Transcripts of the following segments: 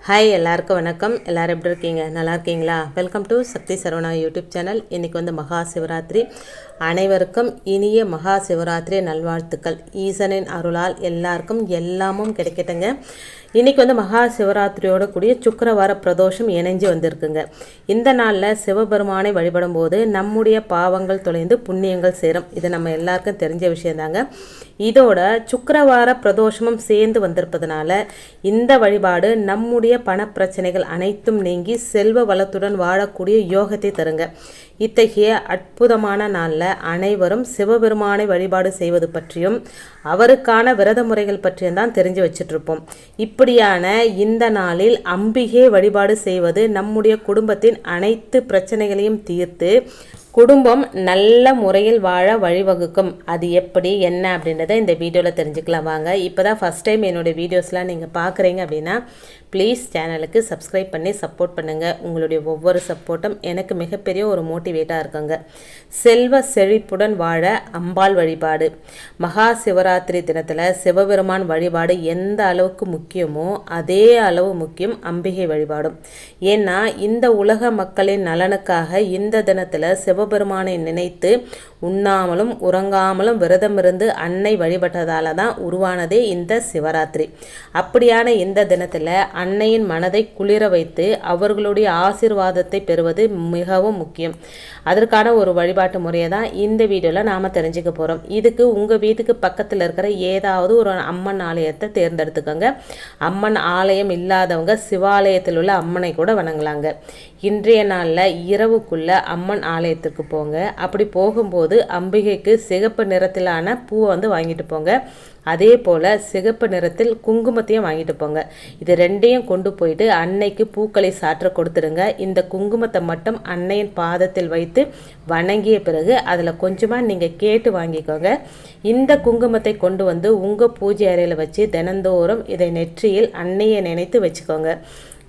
Hi எல்லாருக்கும் வணக்கம். எல்லோரும் எப்படி இருக்கீங்க? நல்லா இருக்கீங்களா? Welcome to Shakti Saravana YouTube channel. இன்றைக்கி மகா சிவராத்திரி. அனைவருக்கும் இனிய மகா சிவராத்திரி நல்வாழ்த்துக்கள். ஈசனின் அருளால் எல்லாருக்கும் எல்லாமும் கிடைக்கட்டுங்க. இன்றைக்கி மகா சிவராத்திரியோட கூடிய சுக்கிரவார பிரதோஷம் இணைஞ்சு வந்திருக்குங்க. இந்த நாளில் சிவபெருமானை வழிபடும் போது நம்முடைய பாவங்கள் தொலைந்து புண்ணியங்கள் சேரும். இது நம்ம எல்லாருக்கும் தெரிஞ்ச விஷயந்தாங்க. இதோட சுக்கிரவார பிரதோஷமும் சேர்ந்து வந்திருப்பதனால இந்த வழிபாடு நம்முடைய பணப்பிரச்சனைகள் அனைத்தும் நீங்கி செல்வ வளத்துடன் வாழக்கூடிய யோகத்தை தருங்க. இத்தகைய அற்புதமான நாளில் அனைவரும் சிவபெருமானை வழிபாடு செய்வது பற்றியும் அவருக்கான விரத முறைகள் பற்றியும் தான் தெரிஞ்சு வச்சுட்ருப்போம். இப்படியான இந்த நாளில் அம்பிகை வழிபாடு செய்வது நம்முடைய குடும்பத்தின் அனைத்து பிரச்சனைகளையும் தீர்த்து குடும்பம் நல்ல முறையில் வாழ வழிவகுக்கும். அது எப்படி என்ன அப்படின்றத இந்த வீடியோவில் தெரிஞ்சுக்கலாம் வாங்க. இப்போ தான் ஃபஸ்ட் டைம் என்னுடைய வீடியோஸ்லாம் நீங்கள் பார்க்குறீங்க அப்படின்னா ப்ளீஸ் சேனலுக்கு சப்ஸ்கிரைப் பண்ணி சப்போர்ட் பண்ணுங்கள். உங்களுடைய ஒவ்வொரு சப்போர்ட்டும் எனக்கு மிகப்பெரிய ஒரு மோட்டிவேட்டாக இருக்குங்க. செல்வ செழிப்புடன் வாழ அம்பாள் வழிபாடு. மகா சிவராத்திரி தினத்தில் சிவபெருமான் வழிபாடு எந்த அளவுக்கு முக்கியமோ அதே அளவு முக்கியம் அம்பிகை வழிபாடும். ஏன்னா இந்த உலக மக்களின் நலனுக்காக இந்த தினத்தில் சிவபெருமானை நினைத்து உண்ணாமலும் உறங்காமலும் விரதமிருந்து அன்னை வழிபட்டதால தான் உருவானதே இந்த சிவராத்திரி. அப்படியான இந்த தினத்தில் அன்னையின் மனதை குளிர வைத்து அவர்களுடைய ஆசீர்வாதத்தை பெறுவது மிகவும் முக்கியம். அதற்கான ஒரு வழிபாட்டு முறையை தான் இந்த வீடியோவில் நாம் தெரிஞ்சுக்க போகிறோம். இதுக்கு உங்கள் வீட்டுக்கு பக்கத்தில் இருக்கிற ஏதாவது ஒரு அம்மன் ஆலயத்தை தேர்ந்தெடுத்துக்கோங்க. அம்மன் ஆலயம் இல்லாதவங்க சிவாலயத்தில் உள்ள அம்மனை கூட வணங்கலாங்க. இன்றைய நாளில் இரவுக்குள்ளே அம்மன் ஆலயத்துக்கு போங்க. அப்படி போகும்போது அம்பிகைக்கு சிகப்பு நிறத்திலான பூவை வாங்கிட்டு போங்க. அதே போல் சிகப்பு நிறத்தில் குங்குமத்தையும் வாங்கிட்டு போங்க. இது ரெண்டையும் கொண்டு போயிட்டு அன்னைக்கு பூக்களை சாற்ற கொடுத்துடுங்க. இந்த குங்குமத்தை மட்டும் அன்னையின் பாதத்தில் வைத்து வணங்கிய பிறகு அதில் கொஞ்சமாக நீங்கள் கேட்டு வாங்கிக்கோங்க. இந்த குங்குமத்தை கொண்டு உங்கள் பூஜை அறையில் வச்சு தினந்தோறும் இதை நெற்றியில் அன்னையை நினைத்து வச்சுக்கோங்க.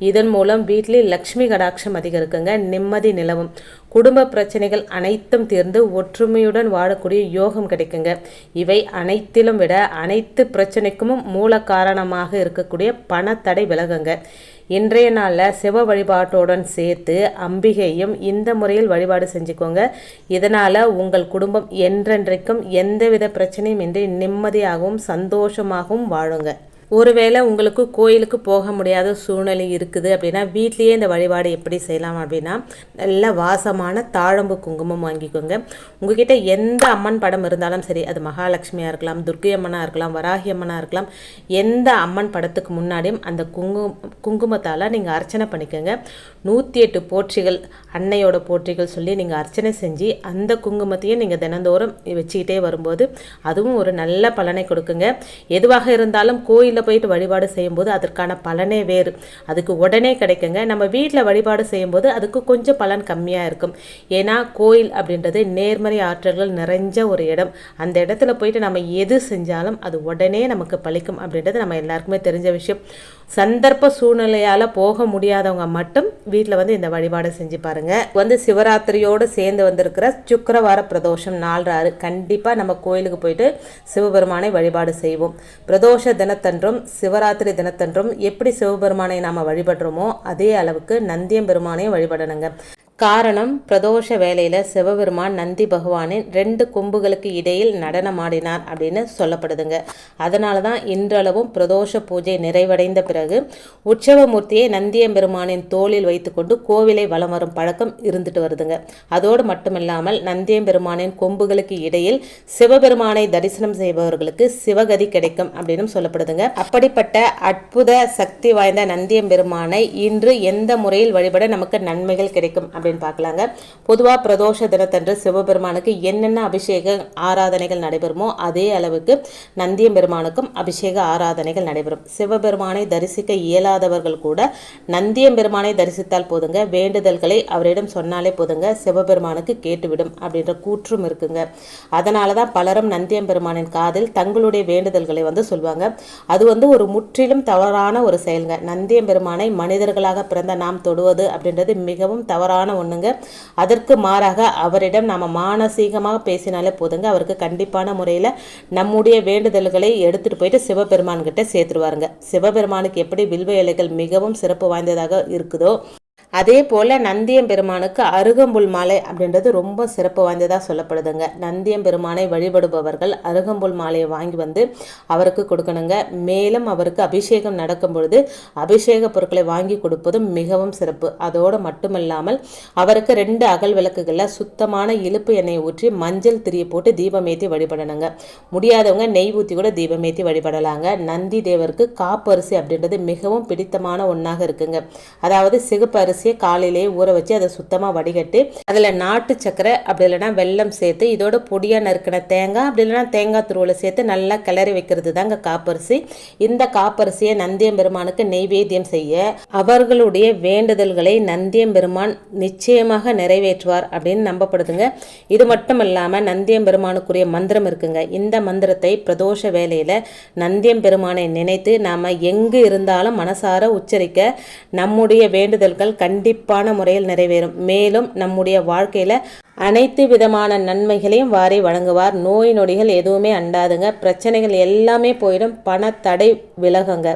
இதன் மூலம் வீட்டில் லக்ஷ்மி கடாட்சம் அதிகரிக்குங்க. நிம்மதி நிலவும். குடும்ப பிரச்சனைகள் அனைத்தும் தீர்ந்து ஒற்றுமையுடன் வாழக்கூடிய யோகம் கிடைக்குங்க. இவை அனைத்திலும் விட அனைத்து பிரச்சனைக்கும் மூல காரணமாக இருக்கக்கூடிய பணத்தடை விலகுங்க. இன்றைய நாளில் சிவ வழிபாட்டுடன் சேர்த்து அம்பிகையும் இந்த முறையில் வழிபாடு செஞ்சுக்கோங்க. இதனால் உங்கள் குடும்பம் என்றென்றைக்கும் எந்தவித பிரச்சனையும் இன்றி நிம்மதியாகவும் சந்தோஷமாகவும் வாழுங்க. ஒருவேளை உங்களுக்கு கோயிலுக்கு போக முடியாத சூழ்நிலை இருக்குது அப்படின்னா வீட்லேயே இந்த வழிபாடு எப்படி செய்யலாம் அப்படின்னா நல்ல வாசமான தாழம்பு குங்குமம் வாங்கிக்கோங்க. உங்ககிட்ட எந்த அம்மன் படம் இருந்தாலும் சரி, அது மகாலட்சுமியாக இருக்கலாம், துர்க்கை அம்மனாக இருக்கலாம், வராகி அம்மனாக இருக்கலாம், எந்த அம்மன் படத்துக்கு முன்னாடியும் அந்த குங்குமத்தால் நீங்கள் அர்ச்சனை பண்ணிக்கோங்க. 108 போற்றிகள் அன்னையோட போற்றிகள் சொல்லி நீங்கள் அர்ச்சனை செஞ்சு அந்த குங்குமத்தையும் நீங்கள் தினந்தோறும் வச்சுக்கிட்டே வரும்போது அதுவும் ஒரு நல்ல பலனை கொடுக்குங்க. எதுவாக இருந்தாலும் கோயிலில் போயிட்டு வழிபாடு செய்யும்போது அதற்கான பலனே வேறு, அதுக்கு உடனே கிடைக்குங்க. நம்ம வீட்டில் வழிபாடு செய்யும்போது அதுக்கு கொஞ்சம் பலன் கம்மியாக இருக்கும். ஏன்னா கோயில் அப்படின்றது நேர்மறை ஆற்றல்கள் நிறைஞ்ச ஒரு இடம். அந்த இடத்துல போயிட்டு நம்ம எது செஞ்சாலும் அது உடனே நமக்கு பலிக்கும் அப்படின்றது நம்ம எல்லாருக்குமே தெரிஞ்ச விஷயம். சந்தர்ப்ப சூழ்நிலையால் போக முடியாதவங்க மட்டும் வீட்டில் இந்த வழிபாடு செஞ்சு பாருங்கள். சிவராத்திரியோடு சேர்ந்து வந்திருக்கிற சுக்கிரவார பிரதோஷம் 4/6 கண்டிப்பாக நம்ம கோயிலுக்கு போயிட்டு சிவபெருமானை வழிபாடு செய்வோம். பிரதோஷ தினத்தன்றும் சிவராத்திரி தினத்தன்றும் எப்படி சிவபெருமானை நாம் வழிபடுறோமோ அதே அளவுக்கு நந்தியம் பெருமானையும் வழிபடணுங்க. காரணம், பிரதோஷ வேளையில் சிவபெருமான் நந்தி பகவானின் 2 கொம்புகளுக்கு இடையில் நடனமாடினார் அப்படின்னு சொல்லப்படுதுங்க. அதனால தான் இன்றளவும் பிரதோஷ பூஜை நிறைவடைந்த பிறகு உற்சவமூர்த்தியை நந்தியம்பெருமானின் தோளில் வைத்துக்கொண்டு கோவிலை வலம் வரும் பழக்கம் இருந்துட்டு வருதுங்க. அதோடு மட்டுமில்லாமல் நந்தியம்பெருமானின் கொம்புகளுக்கு இடையில் சிவபெருமானை தரிசனம் செய்பவர்களுக்கு சிவகதி கிடைக்கும் அப்படின்னு சொல்லப்படுதுங்க. அப்படிப்பட்ட அற்புத சக்தி வாய்ந்த நந்தியம்பெருமானை இன்று எந்த முறையில் வழிபட நமக்கு நன்மைகள் கிடைக்கும் அப்படின்னு பார்க்கலாங்க. பொதுவாக பிரதோஷ தினத்தன்று சிவபெருமானுக்கு என்னென்ன அபிஷேக ஆராதனைகள் நடைபெறுமோ அதே அளவுக்கு நந்தியம் பெருமானுக்கும் அபிஷேக ஆராதனைகள் நடைபெறும். சிவபெருமானை தரிசிக்க இயலாதவர்கள் கூட நந்தியம் பெருமானை தரிசித்தால் போதுங்க, வேண்டுதல்களை அவரிடம் சொன்னாலே போதுங்க, சிவபெருமானுக்கு கேட்டுவிடும் அப்படின்ற கூற்றும் இருக்குங்க. அதனால தான் பலரும் நந்தியம் பெருமானின் காதில் தங்களுடைய வேண்டுதல்களை சொல்லுவாங்க. அது ஒரு முற்றிலும் தவறான ஒரு செயல்ங்க. நந்தியம் பெருமானை மனிதர்களாக பிறந்த நாம் தொடுவது அப்படின்றது மிகவும் தவறான ஒன்றுங்க. அதற்கு மாறாக அவரிடம் நாம் மானசீகமாக பேசினாலே போதுங்க, அவருக்கு கண்டிப்பான முறையில் நம்முடைய வேண்டுதல்களை எடுத்துகிட்டு போயிட்டு சிவபெருமான்கிட்ட சேர்த்துருவாருங்க. சிவபெருமானுக்கு எப்படி வில்வ இலைகள் மிகவும் சிறப்பு வாய்ந்ததாக இருக்குதோ, அதே போல் நந்தியம்பெருமானுக்கு அருகம்புல் மாலை அப்படின்றது ரொம்ப சிறப்பு வாய்ந்ததாக சொல்லப்படுதுங்க. நந்தியம்பெருமானை வழிபடுபவர்கள் அருகம்புல் மாலையை வாங்கி வந்து அவருக்கு கொடுக்கணுங்க. மேலும் அவருக்கு அபிஷேகம் நடக்கும் பொழுது அபிஷேக பொருட்களை வாங்கி கொடுப்பதும் மிகவும் சிறப்பு. அதோடு மட்டுமல்லாமல் அவருக்கு 2 அகல் விளக்குகளில் சுத்தமான இழுப்பு எண்ணெயை ஊற்றி மஞ்சள் திரியை போட்டு தீபமேற்றி வழிபடணுங்க. முடியாதவங்க நெய் ஊற்றி கூட தீபமேற்றி வழிபடலாங்க. நந்தி தேவருக்கு காப்பரிசி அப்படின்றது மிகவும் பிடித்தமான ஒன்றாக இருக்குங்க. அதாவது சிகப்பு அரிசியை காலையிலேயே ஊற வச்சு அதை சுத்தமாக வடிகட்டி அதில் நாட்டு சக்கரை அப்படி இல்லைன்னா வெல்லம் சேர்த்து இதோட பொடியாக நறுக்கின தேங்காய் அப்படி இல்லைன்னா தேங்காய் துருவலை சேர்த்து நல்லா கிளறி வைக்கிறது தாங்க காப்பரிசி. இந்த காப்பரிசியை நந்தியம்பெருமானுக்கு நெய்வேத்தியம் செய்ய அவர்களுடைய வேண்டுதல்களை நந்தியம்பெருமான் நிச்சயமாக நிறைவேற்றுவார் அப்படின்னு நம்பப்படுதுங்க. இது மட்டும் இல்லாமல் நந்தியம்பெருமானுக்குரிய மந்திரம் இருக்குங்க. இந்த மந்திரத்தை பிரதோஷ வேளையில் நந்தியம்பெருமானை நினைத்து நாம் எங்கு இருந்தாலும் மனசார உச்சரிக்க நம்முடைய வேண்டுதல்கள் கண்டிப்பான முறையில் நிறைவேறும். மேலும் நம்முடைய வாழ்க்கையில் அனைத்து விதமான நன்மைகளையும் வாரி வழங்குவார். நோய் நொடிகள் எதுவுமே அண்டாதுங்க. பிரச்சனைகள் எல்லாமே போயிடும். பணத்தடை விலகுங்க.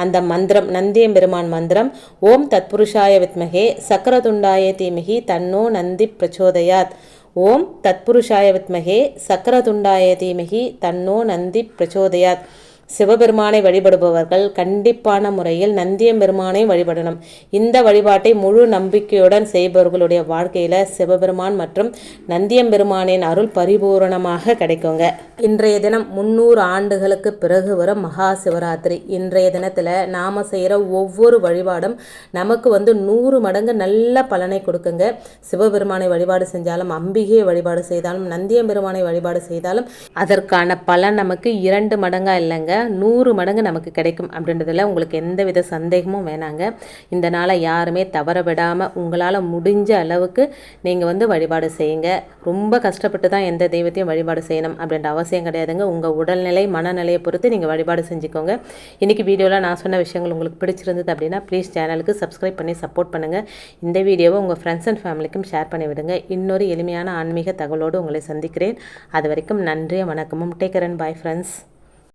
அந்த மந்திரம் நந்தியம்பெருமான் மந்திரம் ஓம் தத்புருஷாய வித்மகே சக்கரதுண்டாய தீமகி தன்னோ நந்தி பிரச்சோதயாத். ஓம் தத்புருஷாய வித்மகே சக்கரதுண்டாய தீமகி தன்னோ நந்தி பிரச்சோதயாத். சிவபெருமானை வழிபடுபவர்கள் கண்டிப்பான முறையில் நந்தியம்பெருமானை வழிபடணும். இந்த வழிபாட்டை முழு நம்பிக்கையுடன் செய்பவர்களுடைய வாழ்க்கையில் சிவபெருமான் மற்றும் நந்தியம்பெருமானின் அருள் பரிபூரணமாக கிடைக்குங்க. இன்றைய தினம் 300 ஆண்டுகளுக்கு பிறகு வரும் மகா சிவராத்திரி. இன்றைய தினத்தில் நாம் செய்கிற ஒவ்வொரு வழிபாடும் நமக்கு 100 மடங்கு நல்ல பலனை கொடுக்குங்க. சிவபெருமானை வழிபாடு செஞ்சாலும், அம்பிகையை வழிபாடு செய்தாலும், நந்தியம்பெருமானை வழிபாடு செய்தாலும் அதற்கான பலன் நமக்கு 2 மடங்காக இல்லைங்க, 100 மடங்கு நமக்கு கிடைக்கும் அப்படின்றதுல உங்களுக்கு எந்தவித சந்தேகமும் வேணாங்க. இந்த நாளை யாருமே தவற விடாமல் உங்களால் முடிஞ்ச அளவுக்கு நீங்கள் வழிபாடு செய்யுங்க. ரொம்ப கஷ்டப்பட்டு தான் எந்த தெய்வத்தையும் வழிபாடு செய்யணும் அப்படின்ற அவசியம் கிடையாதுங்க. உங்கள் உடல்நிலை மனநிலையை பொறுத்து நீங்கள் வழிபாடு செஞ்சுக்கோங்க. இன்றைக்கி வீடியோவில் நான் சொன்ன விஷயங்கள் உங்களுக்கு பிடிச்சிருந்தது அப்படின்னா ப்ளீஸ் சேனலுக்கு சப்ஸ்கிரைப் பண்ணி சப்போர்ட் பண்ணுங்கள். இந்த வீடியோவை உங்கள் ஃப்ரெண்ட்ஸ் அண்ட் ஃபேமிலிக்கும் ஷேர் பண்ணி விடுங்க. இன்னொரு எளிமையான ஆன்மீக தகவலோடு உங்களை சந்திக்கிறேன். அது வரைக்கும் நன்றி, வணக்கமும். Take care and bye friends.